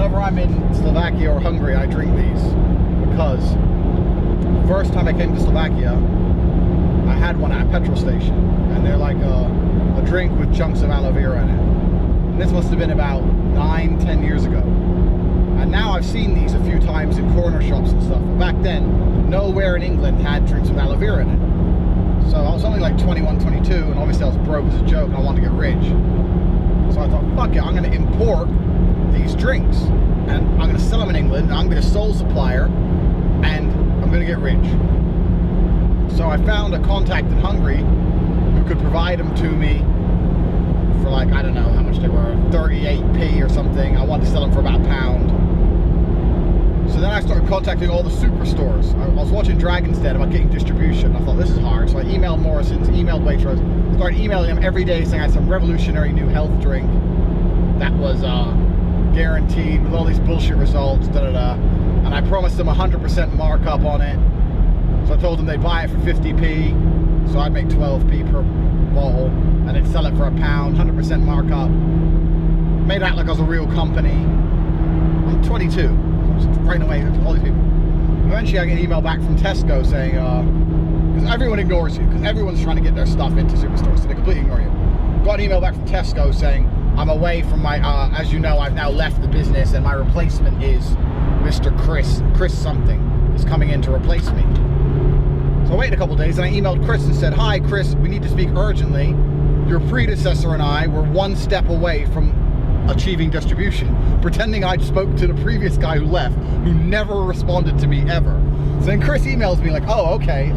whenever I'm in Slovakia or Hungary, I drink these because the first time I came to Slovakia, I had one at a petrol station, and they're like a drink with chunks of aloe vera in it. And this must have been about 9-10 years ago. And now I've seen these a few times in corner shops and stuff. But back then, nowhere in England had drinks with aloe vera in it. So I was only like 21, 22, and obviously I was broke as a joke, and I wanted to get rich. So I thought, fuck it, I'm going to import these drinks, and I'm going to sell them in England, and I'm going to be a sole supplier, and I'm going to get rich. So I found a contact in Hungary who could provide them to me for like, I don't know how much they were, 38p or something. I wanted to sell them for about £1. So then I started contacting all the superstores. I was watching Dragon's Den about getting distribution. I thought, this is hard. So I emailed Morrison's, emailed Waitrose, started emailing them every day saying I had some revolutionary new health drink that was guaranteed with all these bullshit results, and I promised them 100% markup on it. So I told them they'd buy it for 50p, so I'd make 12p per bottle, and they'd sell it for £1, 100% markup. Made out like I was a real company. I'm 22, so I'm just writing away to all these people. Eventually I get an email back from Tesco saying, because everyone ignores you, because everyone's trying to get their stuff into superstores, so they completely ignore you. Got an email back from Tesco saying, I'm away from my, as you know, I've now left the business, and my replacement is Mr. Chris something is coming in to replace me. So I waited a couple days, and I emailed Chris and said, hi Chris, we need to speak urgently. Your predecessor and I were one step away from achieving distribution, pretending I'd spoke to the previous guy who left, who never responded to me ever. So then Chris emails me like, oh, okay,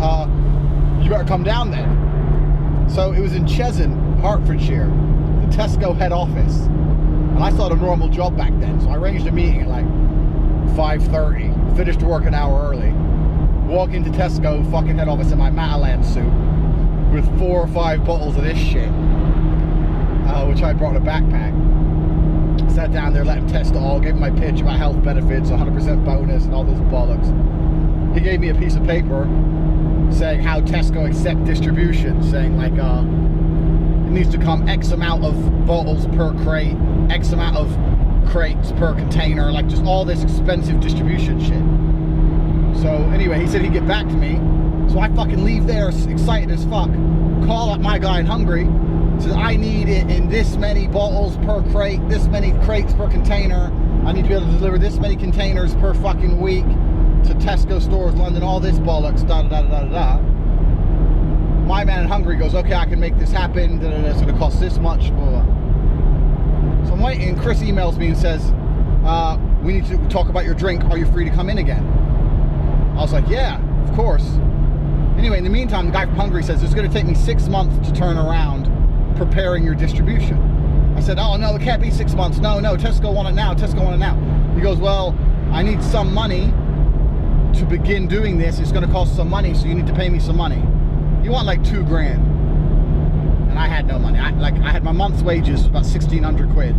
you better come down then. So it was in Cheshunt, Hertfordshire, the Tesco head office. And I thought a normal job back then, so I arranged a meeting at like 5:30, finished work an hour early, walk into Tesco fucking head office in my Matalan suit with 4 or 5 bottles of this shit, which I brought in a backpack. Sat down there, let him test it all, gave him my pitch about health benefits, 100% bonus and all this bollocks. He gave me a piece of paper saying how Tesco accept distribution, saying like it needs to come X amount of bottles per crate, X amount of crates per container, like just all this expensive distribution shit. So anyway, he said he'd get back to me. So I fucking leave there excited as fuck, call up my guy in Hungary, says I need it in this many bottles per crate, this many crates per container, I need to be able to deliver this many containers per fucking week to Tesco stores, London, all this bollocks, da da da da da da. My man in Hungary goes, okay, I can make this happen, da da da, it's gonna cost this much, blah, blah. So I'm waiting, and Chris emails me and says, we need to talk about your drink, are you free to come in again? I was like, yeah, of course. Anyway, in the meantime, the guy from Hungary says, it's gonna take me 6 months to turn around preparing your distribution. I said, oh no, it can't be 6 months. No, Tesco want it now, Tesco want it now. He goes, well, I need some money to begin doing this. It's gonna cost some money, so you need to pay me some money. You want like 2 grand. And I had no money. I had my month's wages, about 1,600 quid,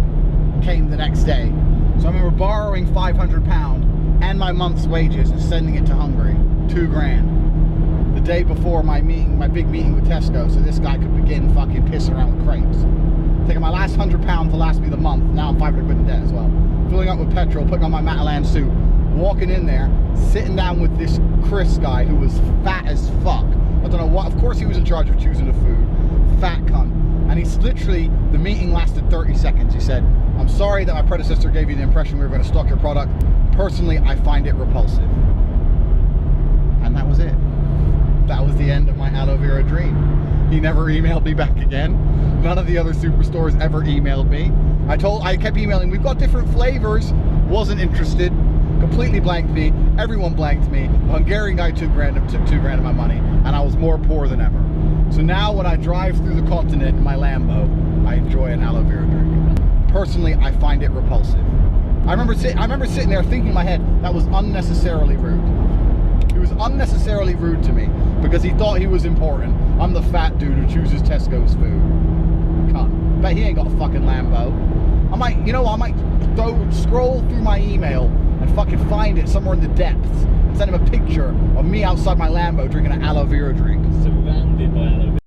came the next day. So I remember borrowing £500 and my month's wages and sending it to Hungary, 2 grand. The day before my meeting, my big meeting with Tesco, so this guy could begin fucking pissing around with crates. Taking my last £100 to last me the month, now I'm 500 quid in debt as well. Filling up with petrol, putting on my Matalan suit, walking in there, sitting down with this Chris guy who was fat as fuck. I don't know what, of course he was in charge of choosing the food. Fat cunt. And he's literally, the meeting lasted 30 seconds. He said, I'm sorry that my predecessor gave you the impression we were going to stock your product. Personally, I find it repulsive. And that was it. That was the end of my aloe vera dream. He never emailed me back again. None of the other superstores ever emailed me. I kept emailing, we've got different flavors. Wasn't interested. Completely blanked me. Everyone blanked me. The Hungarian guy took 2 grand of my money, and I was more poor than ever. So now when I drive through the continent in my Lambo, I enjoy an aloe vera drink. Personally, I find it repulsive. I remember sitting there thinking in my head, that was unnecessarily rude. He was unnecessarily rude to me because he thought he was important. I'm the fat dude who chooses Tesco's food. Cunt. Bet he ain't got a fucking Lambo. I might scroll through my email and fucking find it somewhere in the depths and send him a picture of me outside my Lambo drinking an aloe vera drink.